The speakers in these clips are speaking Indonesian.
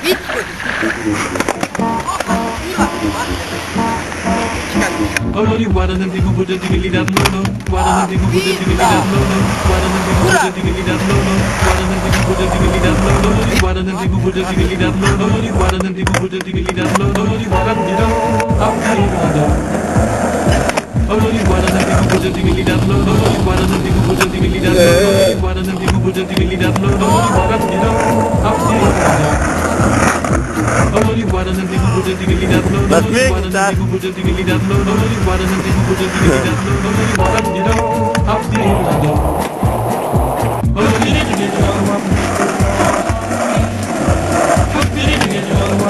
hitro di sini. Oh, gila, Oh lori guarda nanti ku puja tinggi lidah nono, guarda nanti ku puja tinggi lidah nono, guarda nanti ku puja tinggi lidah nono, guarda nanti ku puja tinggi lidah nono, lori guarda nanti ku puja tinggi lidah nono, lori guarda nanti ku puja tinggi lidah nono, lori guarda tidak, aku ada. Oh lori guarda nanti ku puja tinggi lidah nono, lori guarda nanti ku puja tinggi lidah nono, lori guarda nanti ku puja tinggi lidah nono, lori guarda tidak, aku ada. Oh lori guarda nanti ku puja tinggi lidah nono, lori guarda nanti ku puja tinggi lidah nono, lori guarda nanti ku puja tinggi lidah nono, lori guarda tidak, aku ada. Oh lori tinggi lidah nono, aku tinggi lidah nono,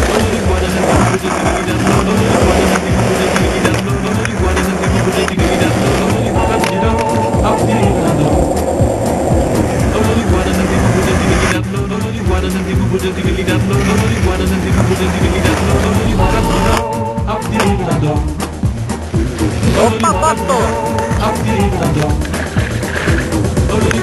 lori guarda nanti ku puja tinggi lidah nono, lori guarda nanti ku puja tinggi lidah nono, lori guarda nanti ku puja tinggi lidah nono, lori guarda tidak, aku ada. Oh lori guarda nanti ku puja tinggi lidah nono, lori guarda nanti ku puja tinggi lidah nono, lori guarda nanti ku puja tinggi lidah nono, lori guarda tidak, aku ada. Oh lori guarda aku ada. Oh lori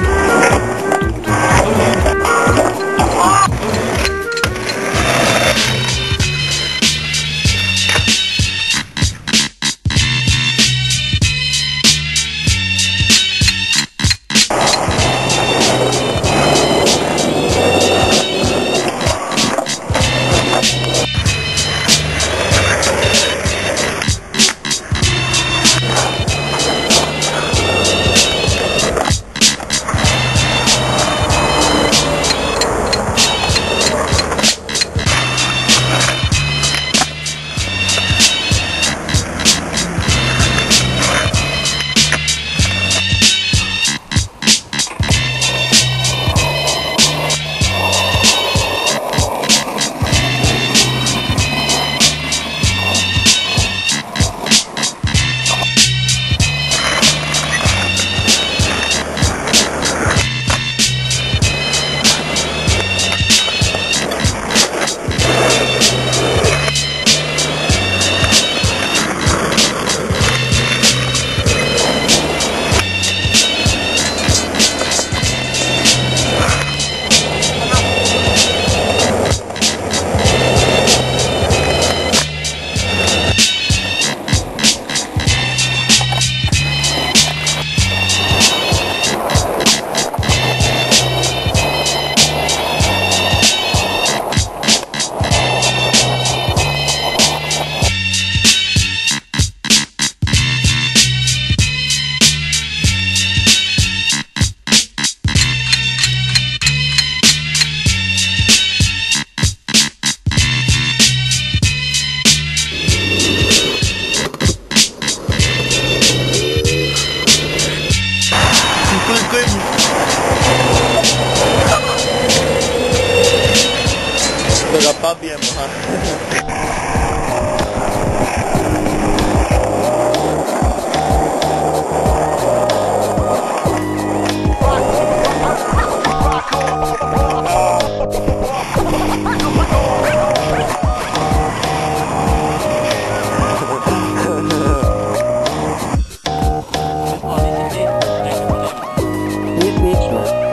Berapa biar mahal? Hitro.